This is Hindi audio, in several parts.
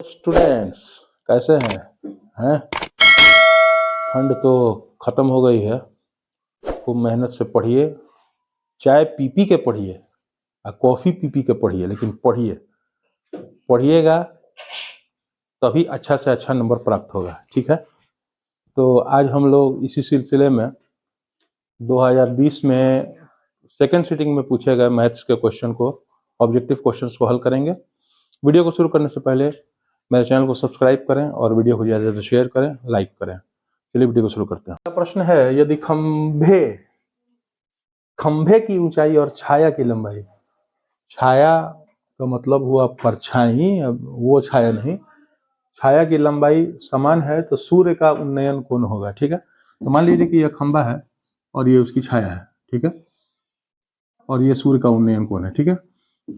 स्टूडेंट्स कैसे हैं? ठंड तो ख़त्म हो गई है। खूब मेहनत से पढ़िए, चाय पी पी के पढ़िए और कॉफ़ी पी पी के पढ़िए, लेकिन पढ़िएगा तभी अच्छा से अच्छा नंबर प्राप्त होगा। ठीक है, तो आज हम लोग इसी सिलसिले में 2020 में सेकेंड सीटिंग में पूछे गए मैथ्स के क्वेश्चन को, ऑब्जेक्टिव क्वेश्चंस को हल करेंगे। वीडियो को शुरू करने से पहले मेरे चैनल को सब्सक्राइब करें और वीडियो को ज़्यादा से शेयर करें, लाइक करें। चलिए वीडियो को शुरू करते हैं। प्रश्न है, यदि खंभे की ऊंचाई और छाया की लंबाई, छाया का मतलब हुआ परछाई, अब वो छाया नहीं, छाया की लंबाई समान है तो सूर्य का उन्नयन कोण होगा। ठीक है, तो मान लीजिए कि यह खंभा है और ये उसकी छाया है। ठीक है, और ये सूर्य का उन्नयन कोण है। ठीक है,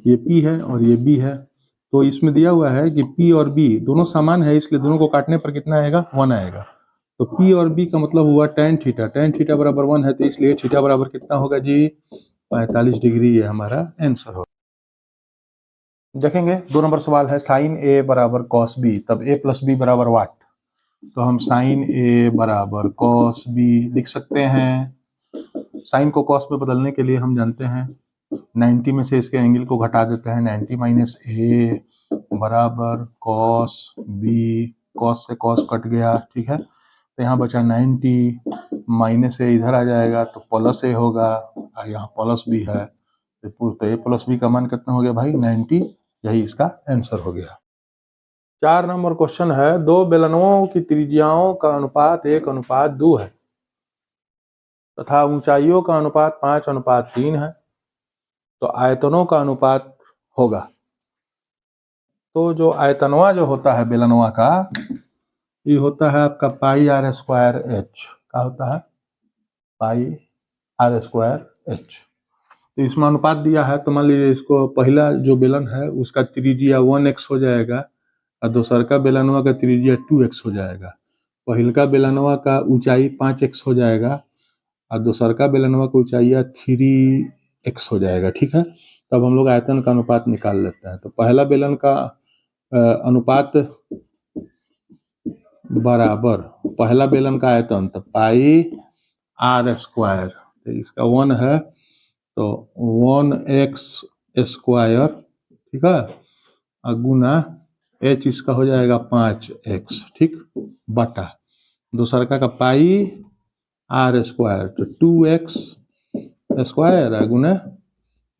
ये P है और ये B है। तो इसमें दिया हुआ है कि P और B दोनों समान है, इसलिए दोनों को काटने पर कितना आएगा? 1 आएगा। तो P और B का मतलब हुआ tan थीटा, tan थीटा बराबर 1 है, तो इसलिए थीटा बराबर कितना होगा जी? 45 डिग्री। ये हमारा आंसर होगा। देखेंगे 2 नंबर सवाल है, साइन A बराबर cos B, तब A प्लस B बराबर वाट। तो हम साइन A बराबर cos B लिख सकते हैं। साइन को cos में बदलने के लिए हम जानते हैं 90 में से इसके एंगल को घटा देते हैं, 90 माइनस A बराबर cos B, cos से cos कट गया। ठीक है, तो यहाँ बचा 90, माइनस A इधर आ जाएगा तो प्लस A होगा, और यहाँ प्लस B है, तो A प्लस B का मान कितना हो गया भाई? 90। यही इसका आंसर हो गया। 4 नंबर क्वेश्चन है, 2 बेलनों की त्रिज्याओं का अनुपात 1:2 है तथा ऊंचाइयों का अनुपात 5:3 है, तो आयतनों का अनुपात होगा। तो जो आयतनवा जो होता है बेलनवा का, ये होता है आपका पाई आर स्क्वायर एच। क्या होता है? पाई आर स्क्वायर एच। तो इसमें अनुपात दिया है, तो मान लीजिए इसको पहला जो बेलन है उसका त्रिज्या 1x हो जाएगा और दूसर का बेलनवा का त्रिज्या 2x हो जाएगा। पहल का बेलनवा का ऊंचाई 5x हो जाएगा और दूसर का बेलनवा का ऊंचाई 3x हो जाएगा। ठीक है, तब हम लोग आयतन का अनुपात निकाल लेते हैं। तो पहला बेलन का अनुपात बराबर पहला बेलन का आयतन, तो पाई आर स्क्वायर, तो इसका 1 है तो 1x स्क्वायर। ठीक है, और गुना h इसका हो जाएगा 5x। ठीक, बटा दूसरा का पाई आर स्क्वायर, तो 2x स्क्वायर है गुना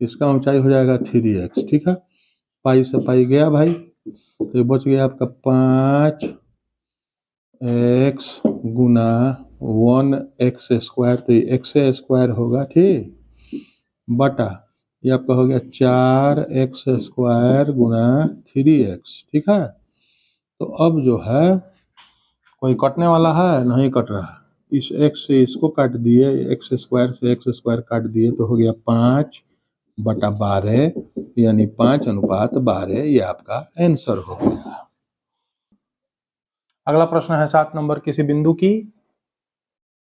इसका ऊंचाई हो जाएगा 3x। ठीक है, पाई से पाई गया भाई, तो बच गया आपका 5x गुना 1x स्क्वायर, तो x स्क्वायर होगा। ठीक, बटा ये आपका हो गया 4x स्क्वायर गुना 3x। ठीक है, तो अब जो है कोई कटने वाला है? नहीं कट रहा है। इस x से इसको काट दिए, x स्क्वायर से x स्क्वायर काट दिए, तो हो गया 5/12, यानी 5:12। ये आपका आंसर हो गया। अगला प्रश्न है 7 नंबर, किसी बिंदु की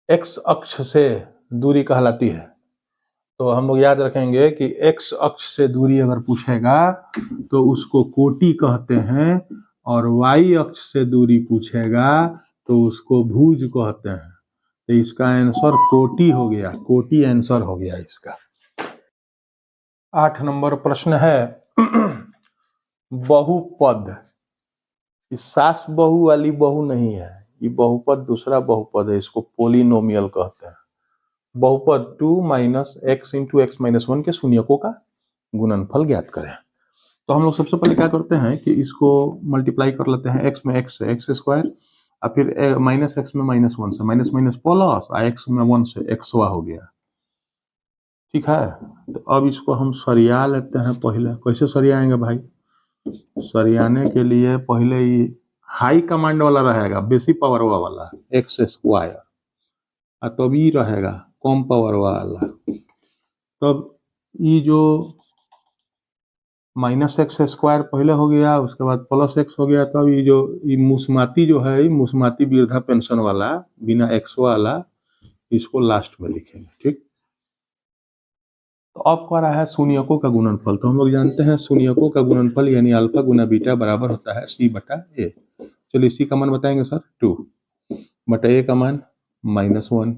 x अक्ष से दूरी कहलाती है। तो हम लोग याद रखेंगे कि x अक्ष से दूरी अगर पूछेगा तो उसको कोटि कहते हैं, और y अक्ष से दूरी पूछेगा तो उसको भुज कहते हैं। तो इसका आंसर कोटि हो गया, कोटि आंसर हो गया इसका। 8 नंबर प्रश्न है, बहुपद, इस सास बहु वाली बहु नहीं है, ये बहुपद दूसरा बहुपद है, इसको पोलिनोमियल कहते हैं। बहुपद 2 minus x into x minus 1 के शून्यकों का गुणनफल ज्ञात करें। तो हम लोग सबसे पहले क्या करते हैं कि इसको मल्टीप्लाई कर लेते हैं, x में x से x स्क्वायर, और फिर माइनस x में माइनस 1 से माइनस माइनस प्लस, x में 1 से एक्सवा हो गया। ठीक है, तो अब इसको हम सरिया लेते हैं। पहले कैसे सरियाएंगे भाई? सरियाने के लिए पहले ही हाई कमांड वाला रहेगा, बेसी पावर वाला एक्स स्क्वायर, और तब ये रहेगा कम पावर वाला। तब ये जो माइनस एक्स स्क्वायर पहले हो गया, उसके बाद प्लस एक्स हो गया, तब ये मुस्माती जो है, मुस्माती वृद्धा पेंशन वाला बिना एक्स वाला, इसको लास्ट में लिखेंगे। ठीक, तो अब कह रहा है शून्यकों का गुणनफल। तो हम लोग जानते हैं शून्यकों का गुणनफल यानी अल्फा गुना बीटा बराबर होता है सी बटा ए। चलिए सी का मान बताएंगे सर 2 बटा ए का मान -1,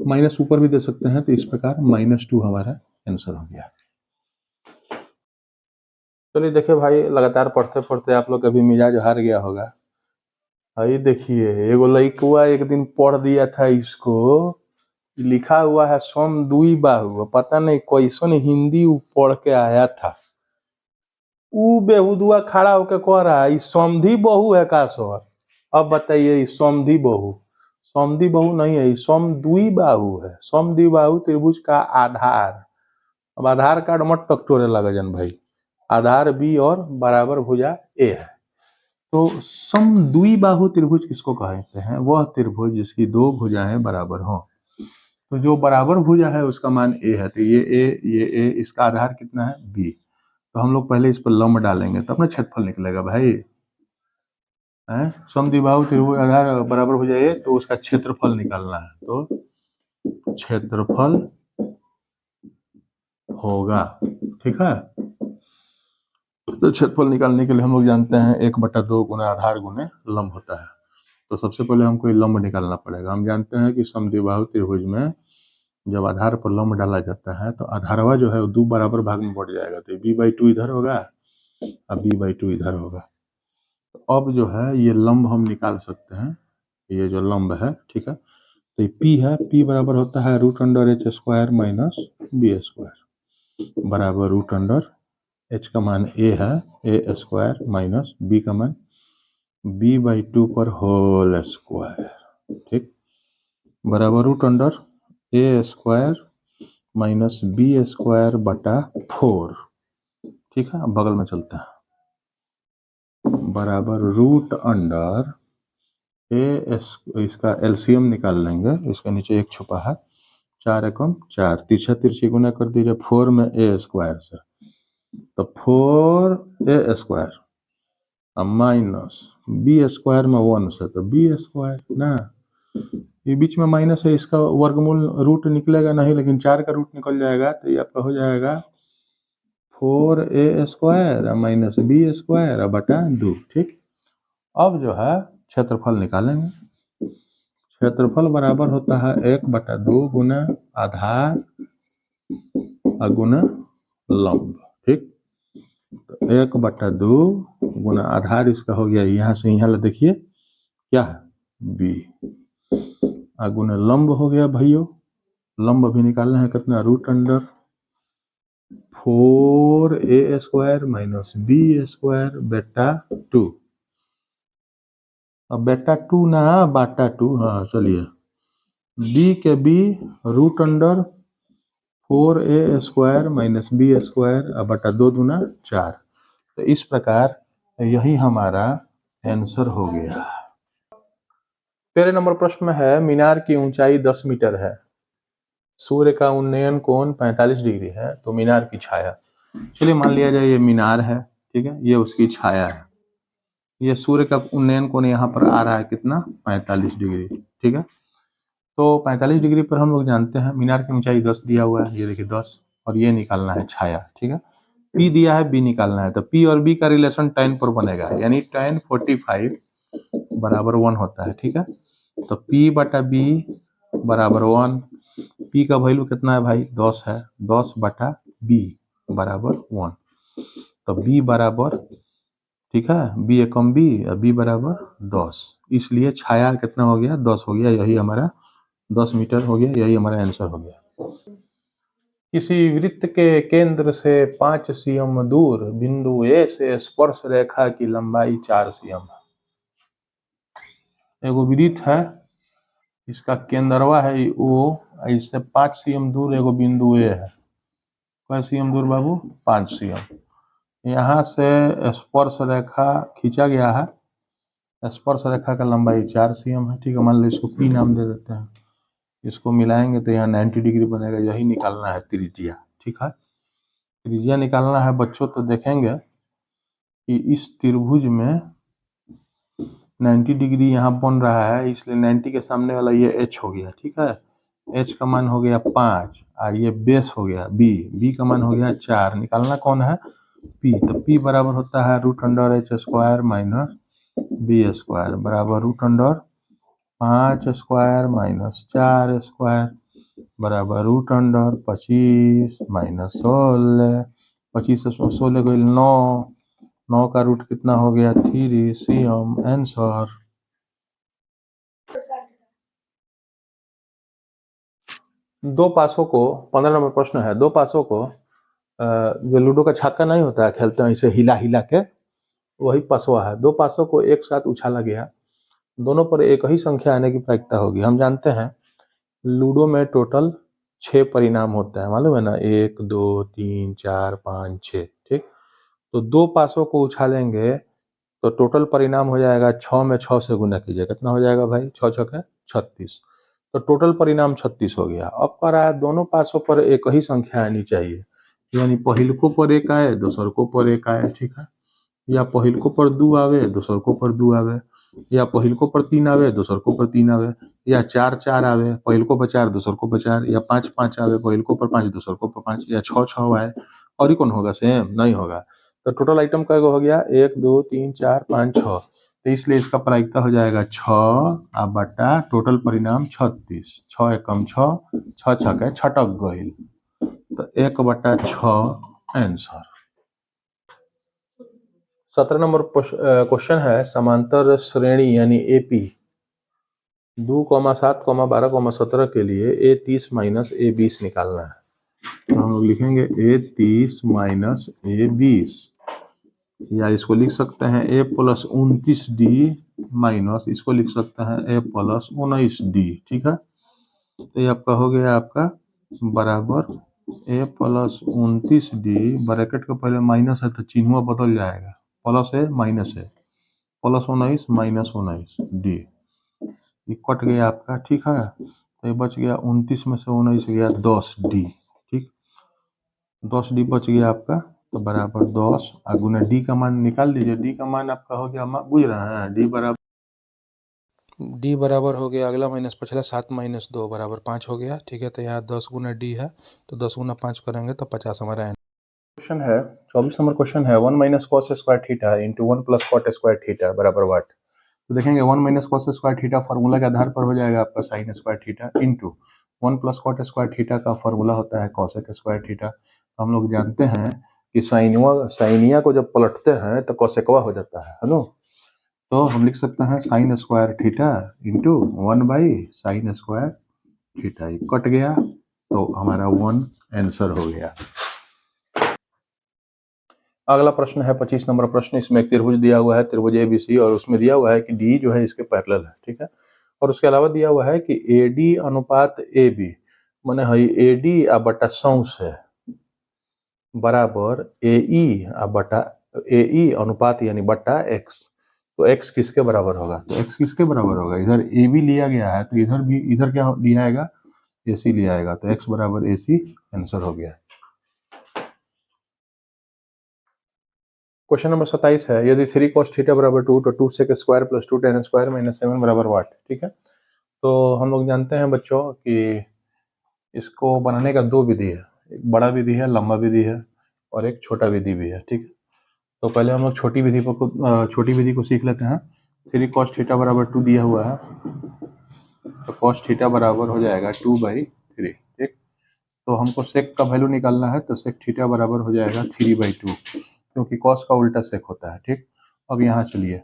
माइनस ऊपर भी दे सकते हैं, तो इस प्रकार -2 हमारा आंसर हो गया। चलिए देखिए भाई, लगातार पढ़ते पढ़ते आप लोग कभी मिजाज हार गया होगा। भाई देखिए, एगो लड़का एक दिन पढ़ दिया था इसको, लिखा हुआ है समदुई बाहु, पता नहीं कैसन हिंदी वो पढ़ के आया था। ऊ बेहुदुआ खड़ा होके कह रहा है समधी बहू है का सर? अब बताइए, समधी बहू, समधी बहू नहीं है, समदुई बाहु है। समद्वि बाहु त्रिभुज का आधार। अब आधार कार्ड मत टकटोरे लगे जन भाई, आधार बी और बराबर भुजा ए है। तो समद्वि बाहु त्रिभुज किसको कहते हैं? वह त्रिभुज जिसकी दो भुजाएं बराबर हों। तो जो बराबर भुजा है उसका मान ए है, तो ये ए, इसका आधार कितना है? बी। तो हम लोग पहले इस पर लंब डालेंगे तब ना क्षेत्रफल निकलेगा भाई। है समद्विबाहु त्रिभुज आधार बराबर भुजा ए, तो उसका क्षेत्रफल निकालना है। तो क्षेत्रफल होगा, ठीक है। तो क्षेत्रफल निकालने के लिए हम लोग जानते हैं 1/2 गुना आधार गुने लंब होता है। तो सबसे पहले हमको लंब निकालना पड़ेगा। हम जानते हैं कि समद्विबाहु त्रिभुज में जब आधार पर लंब डाला जाता है तो आधारवा जो है वो 2 बराबर भाग में बढ़ जाएगा। तो b/2 इधर होगा और b/2 इधर होगा। तो अब जो है ये लंब हम निकाल सकते हैं, ये जो लंब है, ठीक है। तो ये p है, p बराबर होता है √h² माइनस b² बराबर h का मान a है, a² माइनस b का मान b/2 पर होल स्क्वायर, ठीक, बराबर √a² माइनस b² बटा 4, ठीक है। अब बगल में चलते हैं, बराबर इसका एलसीएम निकाल लेंगे, इसके नीचे 1 छुपा है, 4 एकम 4, तिरछा तिरछी गुना कर दीजिए 4 में a² से, तो 4a² माइनस b² में 1 से, तो b² ना, ये बीच में माइनस है, इसका वर्गमूल रूट निकलेगा नहीं, लेकिन 4 का रूट निकल जाएगा, तो ये आपका हो जाएगा 4a² माइनस b² बटा 2, ठीक। अब जो है क्षेत्रफल निकालेंगे। क्षेत्रफल बराबर होता है 1/2 गुना आधार गुना लंब, ठीक। तो 1/2 गुना आधार इसका हो गया, यहाँ से यहाँ देखिए क्या है, b, गुना लंब हो गया भाइयों, लंब भी निकालना है कितना, √4a² माइनस b² बेटा 2। अब बेटा 2 ना बाटा 2, हाँ चलिए, b के b √4a² माइनस b² बटा 2 दूना 4। तो इस प्रकार यही हमारा आंसर हो गया। 13 नंबर प्रश्न में है, मीनार की ऊंचाई 10 मीटर है, सूर्य का उन्नयन कोण 45 डिग्री है, तो मीनार की छाया। चलिए मान लिया जाए ये मीनार है, ठीक है, ये उसकी छाया है। ये सूर्य का उन्नयन कोण यहाँ पर आ रहा है कितना, 45 डिग्री, ठीक है। तो 45 डिग्री पर हम लोग जानते हैं मीनार की ऊंचाई 10 दिया हुआ है, ये देखिए 10, और ये निकालना है छाया, ठीक है। P दिया है, B निकालना है, तो P और B का रिलेशन tan पर बनेगा, यानी tan 45 बराबर 1 होता है, ठीक है। तो P बटा B बराबर 1, P का वैल्यू कितना है भाई, 10 है, 10 बटा B बराबर 1, तो B बराबर, ठीक है, B एकम B, B बराबर 10, इसलिए छाया कितना हो गया, 10 हो गया, यही हमारा 10 मीटर हो गया, यही हमारा आंसर हो गया। किसी वृत्त के केंद्र से 5 cm दूर बिंदु A से स्पर्श रेखा की लंबाई 4 cm है। एगो वृत्त है, इसका केंद्रवा है O, इससे 5 cm दूर एगो बिंदु A है। कै cm दूर बाबू, 5 cm। यहाँ से स्पर्श रेखा खींचा गया है, स्पर्श रेखा का लंबाई 4 cm है, ठीक है। मान लो इसको P नाम दे देते हैं, इसको मिलाएंगे तो यहाँ 90 डिग्री बनेगा, यही निकालना है त्रिज्या, ठीक है। त्रिज्या निकालना है बच्चों, तो देखेंगे कि इस त्रिभुज में 90 डिग्री यहाँ बन रहा है, इसलिए 90 के सामने वाला ये H हो गया, ठीक है। h का मान हो गया 5, ये बेस हो गया b का मान हो गया 4, निकालना कौन है p, तो p बराबर होता है √h² माइनस बी स्क्वायर बराबर √5² माइनस 4² बराबर √25 माइनस 16, 25 से 16 को 9 का रूट कितना हो गया 3, सीएम आंसर। दो पासों को 15 नंबर प्रश्न है, दो पासों को जो लूडो का छक्का नहीं होता है, खेलते हैं इसे हिला हिला के, वही पासवा है। दो पासों को एक साथ उछाला गया, दोनों पर एक ही संख्या आने की प्रायिकता होगी। हम जानते हैं लूडो में टोटल 6 परिणाम होते हैं, मालूम है ना, 1 2 3 4 5 6, ठीक। तो दो पासों को उछालेंगे तो टोटल परिणाम हो जाएगा 6 में 6 से गुना कीजिए, कितना हो जाएगा भाई, 6 6 36, तो टोटल परिणाम 36 हो गया। अब कह रहा है दोनों पासों पर एक ही संख्या आनी चाहिए, यानी पहिलको पर एक आए दोसरको पर एक आए, ठीक है, या पहिलको पर 2 आवे दोसरको पर 2 आवे, या पहिलको पर 3 आवे दोसरको पर 3 आवे, या 4 4 आवे पहिलको पर 4 दोसरको पर 4, या 5 5 आवे पहिलको पर 5 दोसरको पर 5, या 6 6 आए, और ही कौन होगा, सेम नहीं होगा। तो टोटल आइटम का हो गया 1 2 3 4 5 6, तो इसलिए इसका प्रायिकता हो जाएगा 6 बटा टोटल परिणाम 36, 6 एकम 6, 6 छके छटक गईल, तो 1/6 आंसर। 17 नंबर क्वेश्चन है, समांतर श्रेणी यानी एपी 2,7,12,17 के लिए A30 माइनस A20 निकालना है। तो हम लोग लिखेंगे A30 माइनस A20, या इसको लिख सकते हैं A+29D माइनस, इसको लिख सकते हैं A+19D, ठीक है। तो ये आपका हो गया आपका बराबर A+29D, ब्रैकेट के पहले माइनस है तो चिन्ह बदल जाएगा, प्लस है माइनस है, +19 माइनस 19D, ये कट गया आपका, ठीक है। तो ये बच गया 29 में से 19 गया 10D, ठीक, 10D बच गया आपका, तो बराबर 10 गुना D का मान निकाल दीजिए। D का मान आपका हो गया, बुझ रहे हैं, D बराबर हो गया अगला माइनस पिछला 7 माइनस 2 बराबर 5 हो गया, ठीक है। तो यहाँ 10 गुना D है, तो 10 गुना 5 करेंगे तो 50 हमारा आंसर। क्वेश्चन है 24 नंबर क्वेश्चन है, 1 minus cos square theta into 1 plus cot square theta बराबर वाट। तो देखेंगे 1 minus cos square theta formula के आधार पर हो जाएगा आपका sine square theta into 1 plus cot square theta का फॉर्मूला होता है कॉसेक स्क्वायर थीटा। हम लोग जानते हैं कि साइनिया को जब पलटते हैं तो कॉसेकवा हो जाता है ना, तो हम लिख सकते हैं sine square theta into sine square theta, cut गया तो हमारा 1 आंसर हो गया। अगला प्रश्न है 25 नंबर प्रश्न, इसमें एक त्रिभुज दिया हुआ है, त्रिभुज एबीसी, और उसमें दिया हुआ है कि डी जो है इसके पैरेलल है, ठीक है। और उसके अलावा दिया हुआ है कि एडी अनुपात एबी माने है एडी बटा सौंस है बराबर एई बटा एई अनुपात यानी बटा एक्स। तो एक्स किसके बराबर होगा, तो एक्स किसके बराबर होगा, इधर ए बी लिया गया है तो इधर भी, इधर क्या लिया आएगा, ए सी लिया आएगा, तो एक्स बराबर ए सी आंसर हो गया। क्वेश्चन नंबर 27 है, यदि 3 cos थीटा बराबर 2 तो 2 sec square plus 2 tan square minus 7 बराबर वाट, ठीक है। तो हम लोग जानते हैं बच्चों कि इसको बनाने का दो विधि है, एक बड़ा विधि है, लंबा विधि है, और एक छोटा विधि भी है, ठीक है। तो पहले हम लोग छोटी विधि को सीख लेते हैं। 3 cos थीटा बराबर 2 दिया हुआ है, तो cos थीटा बराबर हो जाएगा 2/3, ठीक। तो हमको सेक का वैल्यू निकालना है, तो सेक थीटा बराबर हो जाएगा 3/2, क्योंकि कॉस का उल्टा सेक होता है, ठीक। अब यहाँ चलिए,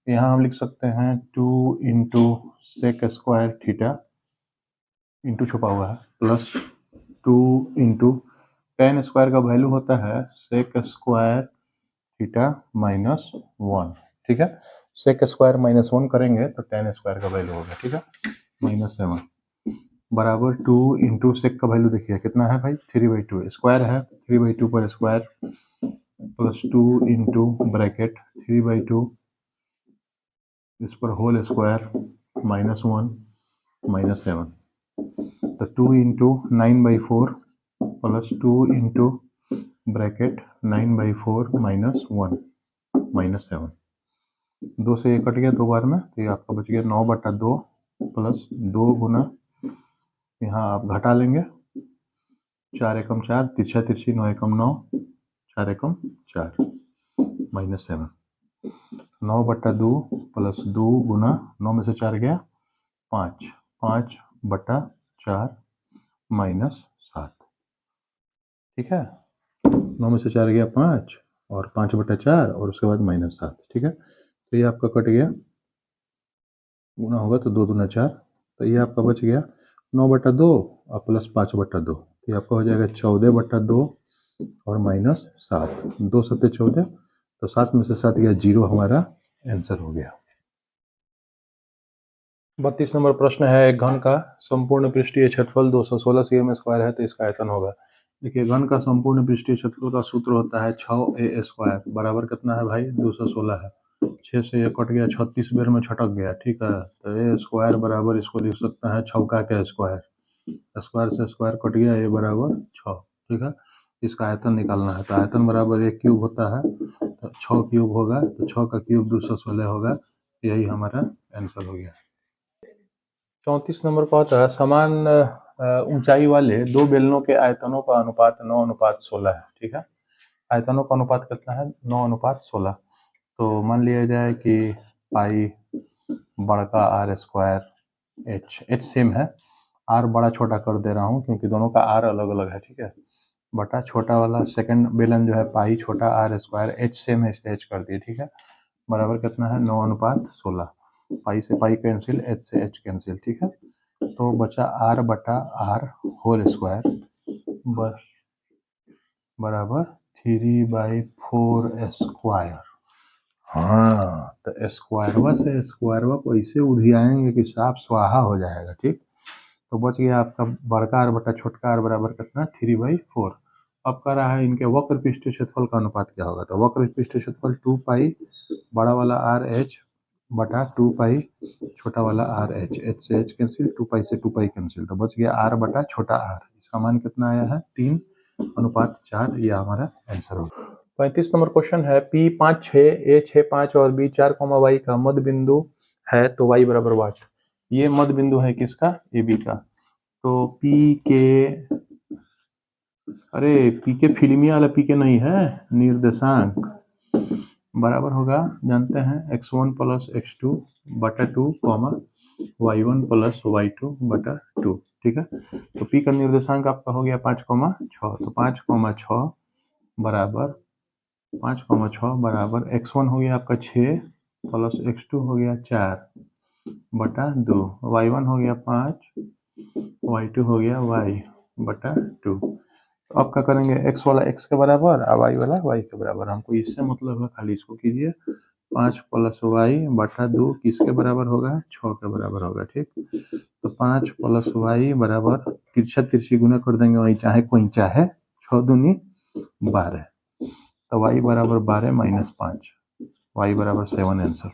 यहाँ हम लिख सकते हैं 2 into sec square theta, into छुपा हुआ है, प्लस 2 इंटू टेन स्क्वायर का वैल्यू होता है सेक स्क्वायर थीटा माइनस 1, ठीक है। सेक स्क्वायर माइनस 1 करेंगे तो टेन स्क्वायर का वैल्यू होगा, ठीक है, -7 बराबर 2 इंटू सेक का वैल्यू देखिए कितना है भाई, 3/2, स्क्वायर है 3/2 पर स्क्वायर, प्लस 2 इंटू ब्रैकेट 3/2 इस पर होल स्क्वायर -1 -7, तो 2 इंटू 9/4 प्लस 2 इंटू ब्रैकेट 9/4 -1 -7, 2 से 1 कट गया 2 बार में, तो ये आपका बच गया 9/2 प्लस 2 गुना यहाँ आप घटा लेंगे, 4 एकम 4, तिरछा तिरछी 9 एकम 9, 4 एकम 4 -7, 9/2 प्लस 2 गुना 9 में से 4 गया 5, 5/4 -7, ठीक है। 9 में से 4 गया 5 और 5/4 और उसके बाद -7, ठीक है। तो ये आपका कट गया, गुना होगा तो 2 दूना 4, तो ये आपका बच गया 9/2 और प्लस 5/2, तो ये आपका हो जाएगा 14/2 और -7, 2 7 14, तो 7 में से 7 गया 0, हमारा आंसर हो गया। 32 नंबर प्रश्न है, एक घन का संपूर्ण पृष्ठीय क्षेत्रफल 216 cm² है, तो इसका आयतन होगा। देखिए, घन का संपूर्ण पृष्ठीय क्षेत्रफल का सूत्र होता है 6a² बराबर कितना है भाई, 216 है। 6 से ये कट गया, 36 बेर में छटक गया, ठीक है। तो ए स्क्वायर बराबर इसको लिख सकते हैं छौका के स्क्वायर, स्क्वायर से स्क्वायर कट गया, ए बराबर 6, ठीक है। इसका आयतन निकालना है, तो आयतन बराबर 1 क्यूब होता है, तो 6 क्यूब होगा, तो 6 का क्यूब 216 होगा, यही हमारा आंसर हो गया। 34 नंबर का होता है, समान ऊंचाई वाले दो बेलनों के आयतनों का अनुपात 9:16 है, ठीक है। आयतनों का अनुपात कितना है, 9:16। तो मान लिया जाए कि पाई बड़का आर स्क्वायर एच सेम है, आर बड़ा छोटा कर दे रहा हूँ क्योंकि दोनों का आर अलग अलग है, ठीक है। बटा छोटा वाला सेकंड बेलन जो है पाई छोटा आर स्क्वायर, एच सेम है इसलिए एच कर दिए, ठीक है। बराबर कितना है, 9:16। पाई से पाई कैंसिल, एच से एच कैंसिल, ठीक है। तो बचा आर बटा आर होल स्क्वायर बराबर 3/4 स्क्वायर। हाँ, तो स्क्वायरवा से स्क्वायरवा को ऐसे उधियाएंगे कि साफ स्वाहा हो जाएगा, ठीक। तो बच गया आपका बड़का आर बटा छोटका आर बराबर कितना, 3/4। अब कह रहा है इनके वक्र पृष्ठीय क्षेत्रफल का अनुपात क्या होगा, तो वक्र पृष्ठीय क्षेत्रफल 2 पाई बड़ा वाला आर एच बटा 2 पाई छोटा वाला आर एच, एच से एच कैंसिल, 2 पाई से 2 पाई कैंसिल, तो बच गया आर बटा छोटा आर, इसका मान कितना आया है, 3:4, ये हमारा आंसर होगा। 35 नंबर क्वेश्चन है, P 5 6 A 6 5 और B 4, y का मध्य बिंदु है, तो y बराबर वाट। ये मध्य बिंदु है किसका, AB का। तो P के, अरे P के फिल्मी वाला P के नहीं है, निर्देशांक बराबर होगा, जानते हैं x1 प्लस x2 बटा 2 कॉमा y1 प्लस y2 बटा 2, ठीक है। तो P का निर्देशांक आपका हो गया 5,6, तो 5,6 बराबर 5,6 बराबर x1 हो गया आपका 6 प्लस x2 हो गया 4 बटा 2, y1 हो गया 5, y2 हो गया y बटा 2। तो अब क्या करेंगे, x वाला x के बराबर और y वाला y के बराबर, हमको इससे मतलब है, खाली इसको कीजिए। 5 प्लस y बटा 2 किसके बराबर होगा, 6 के बराबर होगा, ठीक। तो 5 प्लस y बराबर तिरछा तिरछी गुना कर देंगे, वही चाहे कोई चाहे, 6 दूनी 12, तो y बराबर 12 माइनस 5, y बराबर 7 आंसर।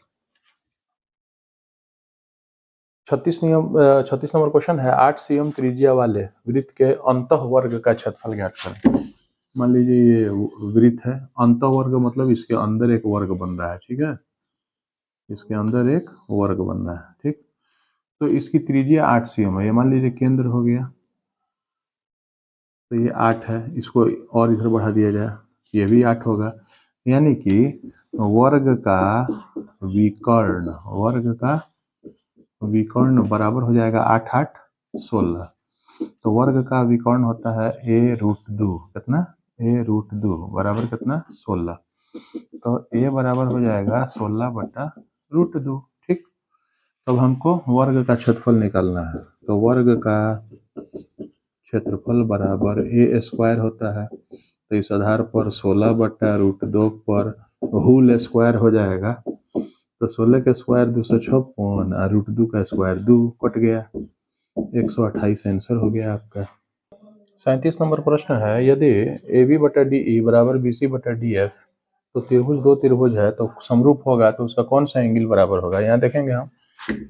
36 नंबर क्वेश्चन है, 8 cm त्रिज्या वाले वृत्त के अंतःवर्ग का क्षेत्रफल ज्ञात करें। मान लीजिए ये वृत्त है, अंतःवर्ग मतलब इसके अंदर एक वर्ग बन रहा है, ठीक है, इसके अंदर एक वर्ग बन रहा है, ठीक। तो इसकी त्रिज्या 8 cm है, ये मान लीजिए केंद्र हो गया, तो ये 8 है, इसको और इधर बढ़ा दिया जाए, ये भी 8 होगा, यानी कि वर्ग का विकर्ण बराबर हो जाएगा 8 8 16। तो वर्ग का विकर्ण होता है a√2, कितना, a√2 बराबर कितना, 16। तो a बराबर हो जाएगा 16/√2, ठीक। तब हमको वर्ग का क्षेत्रफल निकालना है, तो वर्ग का क्षेत्रफल बराबर a² होता है, तो इस आधार पर 16/√2 पर होल स्क्वायर हो जाएगा, तो 16 का स्क्वायर 256 और √2 का स्क्वायर 2, कट गया, 128 आंसर हो गया आपका। 37 नंबर प्रश्न है, यदि AB बटा DE बराबर BC बटा DF, तो त्रिभुज दो त्रिभुज है तो समरूप होगा, तो उसका कौन सा एंगल बराबर होगा। यहाँ देखेंगे हम,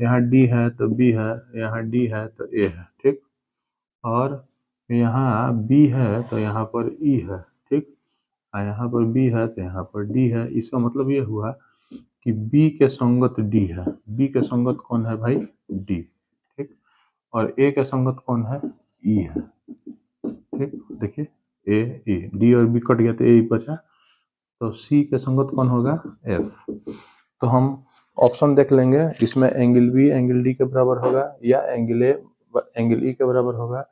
यहाँ D है तो B है, यहाँ D है तो A है, ठीक, और यहाँ B है तो यहाँ पर E है, ठीक, और यहाँ पर B है तो यहाँ पर D है। इसका मतलब ये हुआ कि B के संगत D है, B के संगत कौन है भाई, D, ठीक। और ए के संगत कौन है, ई है। ठीक, देखिए ए ई, डी और बी कट गया तो ए बचा, तो सी के संगत कौन होगा, एफ। तो हम ऑप्शन देख लेंगे, इसमें एंगल बी एंगल डी के बराबर होगा, या एंगल ए एंगल ई के बराबर होगा,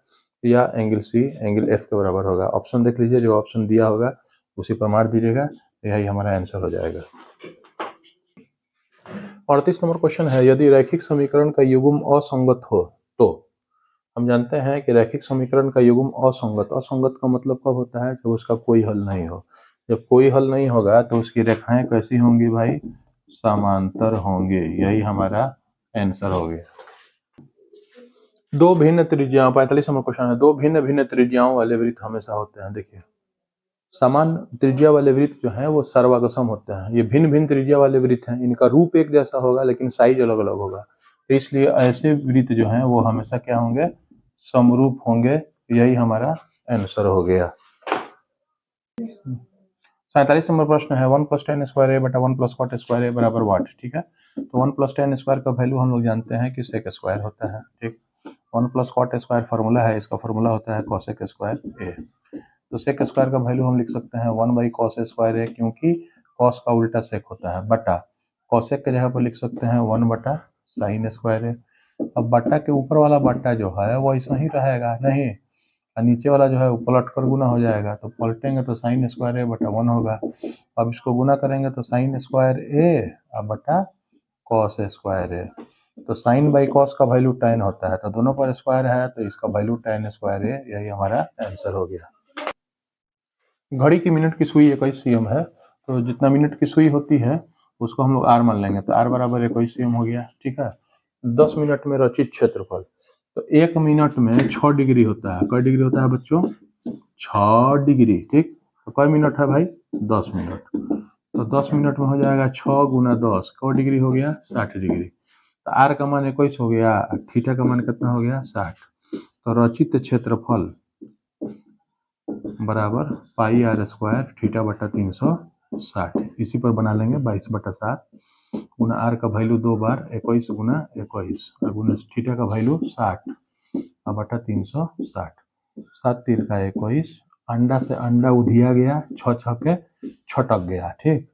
या एंगल सी एंगल एफ के बराबर होगा। ऑप्शन देख लीजिए, जो ऑप्शन दिया होगा उसी पर मार दीजिएगा, यही हमारा आंसर हो जाएगा। 38 नंबर क्वेश्चन है, यदि रैखिक समीकरण का युग्म असंगत हो तो। हम जानते हैं कि रैखिक समीकरण का युग्म असंगत, असंगत का मतलब कब होता है, जब उसका कोई हल नहीं हो। जब कोई हल नहीं होगा तो उसकी रेखाएं कैसी होंगी भाई, समांतर होंगे, यही हमारा आंसर हो गया। दो भिन्न त्रिज्याओं, 45 नंबर क्वेश्चन है, दो भिन्न भिन्न त्रिज्याओं वाले वृत्त हमेशा होते हैं। देखिए समान त्रिज्या वाले वृत्त जो हैं वो सर्वागसम होते हैं। ये भिन्न भिन्न त्रिज्या वाले वृत्त हैं, इनका रूप एक जैसा होगा लेकिन साइज अलग अलग होगा, तो इसलिए ऐसे वृत्त जो हैं वो हमेशा क्या होंगे, समरूप होंगे, यही हमारा आंसर हो गया। 47 नंबर प्रश्न है, 1 + tan स्क्वायर ए बटा 1 + cot स्क्वायर ए बराबर वाट। ठीक है, तो 1 + tan स्क्वायर का वैल्यू हम लोग जानते हैं कि सेक स्क्वायर होता है। ठीक, 1 + cot स्क्वायर फार्मूला है, इसका फार्मूला होता है cosec स्क्वायर ए। तो सेक स्क्वायर का वैल्यू हम लिख सकते हैं 1/cos स्क्वायर ए, क्योंकि cos का उल्टा सेक होता है, बटा cosec के जगह पर लिख सकते हैं 1/sin स्क्वायर ए। अब बटा के ऊपर वाला बटा जो है वो ऐसा ही रहेगा, नहीं, और नीचे वाला जो है वो पलट कर गुना हो जाएगा, तो पलटेंगे तो sin स्क्वायर ए बटा 1 होगा। अब इसको गुना करेंगे तो sin स्क्वायर ए और बटा cos स्क्वायर ए। तो sin बाई cos का वैल्यू tan होता है, तो दोनों पर स्क्वायर है तो इसका वैल्यू tan स्क्वायर ए, यही हमारा आंसर हो गया। घड़ी की मिनट की सुई 21 cm है, तो जितना मिनट की सुई होती है उसको हम लोग r मान लेंगे, तो r बराबर 21 cm हो गया। ठीक है, 10 मिनट में रचित क्षेत्रफल, तो 1 मिनट में 6 डिग्री होता है। कै डिग्री होता है बच्चों, 6 डिग्री। ठीक, तो कै मिनट है भाई, 10 मिनट, तो 10 मिनट में हो जाएगा 6 × 10, कै डिग्री हो गया, 60 डिग्री। तो r का मान 21 हो गया, थीटा का मान कितना हो गया, 60। तो रचित क्षेत्रफल बराबर πr² थीटा बटा 360, इसी पर बना लेंगे 22/7 गुना r का वैल्यू 2 बार 21 गुना 21 और गुना थीटा का वैल्यू 60 और बटा 360, 7 3 का 21, अंडा से अंडा उधिया गया, 6 6 के छटक गया। ठीक,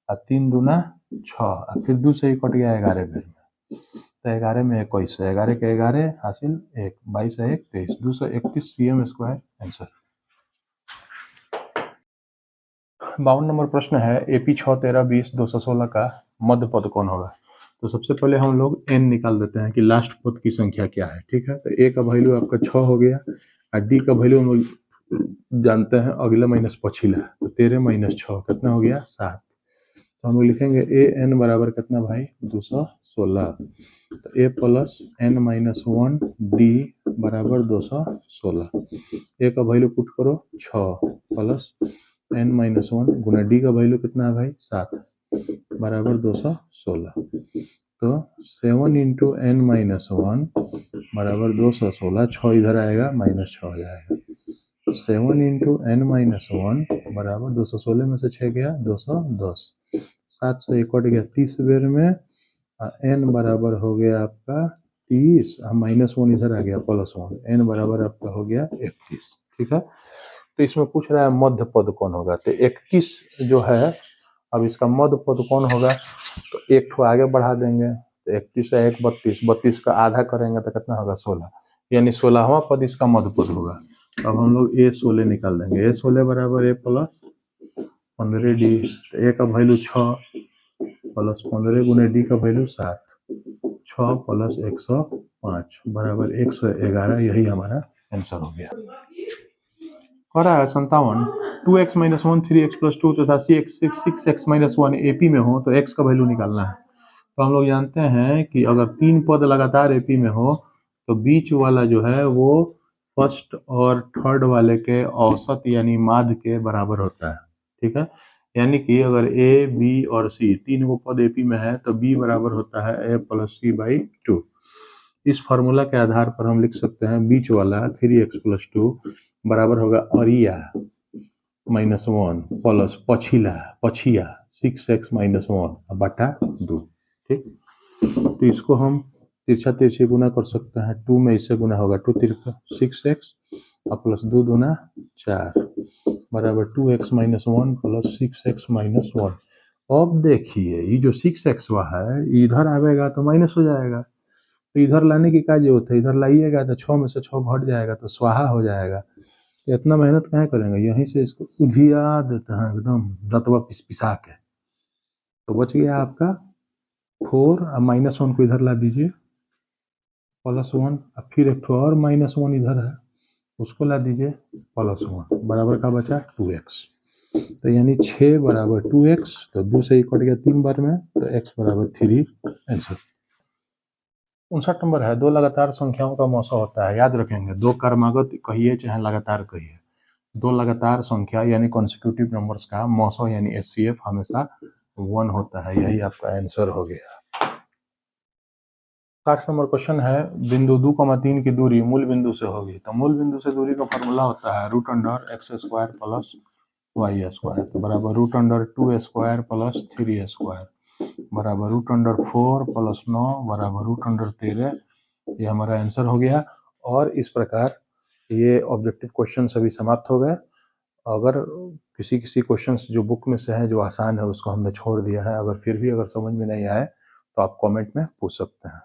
और 3 दूना 6 और फिर 2 से ही कट गया 11 बेर में, तो 11 में 21, 11 के 11 हासिल 1, 22 1 23, 231 cm स्क्वायर आंसर। 52 नंबर प्रश्न है, AP 6 13 20 216 का मध्य पद कौन होगा। तो सबसे पहले हम लोग n निकाल देते हैं कि लास्ट पद की संख्या क्या है। ठीक है, तो a का वैल्यू आपका 6 हो गया और d का वैल्यू हम लोग जानते हैं अगला माइनस पछिला, तो 13 - 6 कितना हो गया, 7। तो हम लोग लिखेंगे an बराबर कितना भाई, 216, तो a + n - 1 d बराबर 216। a का वैल्यू पुट करो 6 प्लस n - 1 गुना d का वैल्यू कितना है भाई, 7 बराबर 216। तो 7 × n - 1 बराबर 216, 6 इधर आएगा -6 हो जाएगा। 7 × n - 1 बराबर 216 में से 6 गया 210, 7 से 1 कट गया 30 बेर में, n बराबर हो गया आपका 30, -1 इधर आ गया +1, n बराबर आपका हो गया 31। ठीक है, तो इसमें पूछ रहा है मध्य पद कौन होगा, तो 31 जो है, अब इसका मध्य पद कौन होगा, तो एक ठो आगे बढ़ा देंगे, तो 31 से 1 32, 32 का आधा करेंगे तो कितना होगा, 16, यानी 16वां पद इसका मध्य पद होगा। अब हम लोग a16 निकाल देंगे, a16 बराबर a + 15d, तो a का वैल्यू 6 प्लस 15 गुना d का वैल्यू 7, 6 + 105 बराबर 111, यही हमारा आंसर हो गया। कह रहा है 57, 2x - 1 3x + 2 तथा 6x - 1 AP में हो तो x का वैल्यू निकालना है। तो हम लोग जानते हैं कि अगर 3 पद लगातार AP में हो तो बीच वाला जो है वो फर्स्ट और थर्ड वाले के औसत यानी माध्य के बराबर होता है। ठीक है, यानी कि अगर A B और C तीन को पद AP में है तो B बराबर होता है A + C/2। इस फार्मूला के आधार पर हम लिख सकते हैं बीच वाला 3x + 2 बराबर होगा अरिया -1 प्लस पछिया 6x - 1 बटा 2। ठीक, तो इसको हम तिरछा तिरछी गुना कर सकते हैं, 2 में इससे गुना होगा, 2 तिरछा 6x और प्लस 2 दूना 4 बराबर 2x minus 1 plus 6x minus 1। अब देखिए ये जो 6x है इधर आवेगा तो माइनस हो जाएगा, तो इधर लाने की क्या जरूरत है, इधर लाइएगा तो 6 में से 6 घट जाएगा तो स्वाहा हो जाएगा। तो इतना मेहनत कहाँ करेंगे, यहीं से इसको उधिया देते हैं एकदम रतवा पिसा के। तो बच गया आपका 4, अब माइनस 1 को इधर ला दीजिए, प्लस 1, अब फिर एक और माइनस 1 इधर है उसको ला दीजिए, प्लस 1 बराबर का बचा 2x। तो यानी 6 बराबर 2x, तो 2 से कट गया 3 बार में, तो x बराबर 3 आंसर। 59 नंबर है, दो लगातार संख्याओं का मौसा होता है, याद रखेंगे, दो क्रमागत कहिए चाहे लगातार कहिए, दो लगातार संख्या यानी कॉन्सिक्यूटिव नंबर्स का मौसा यानी एचसीएफ हमेशा 1 होता है, यही आपका आंसर हो गया। 60 नंबर क्वेश्चन है, बिंदु 2,3 की दूरी मूल बिंदु से होगी, तो मूल बिंदु से दूरी का फॉर्मूला होता है √x² प्लस y² तो बराबर √2² प्लस 3² बराबर √4 प्लस 9 बराबर √13। ये हमारा आंसर हो गया। और इस प्रकार ये ऑब्जेक्टिव क्वेश्चन सभी समाप्त हो गए। अगर किसी क्वेश्चंस जो बुक में से है जो आसान है उसको हमने छोड़ दिया है, अगर फिर भी अगर समझ में नहीं आए तो आप कमेंट में पूछ सकते हैं।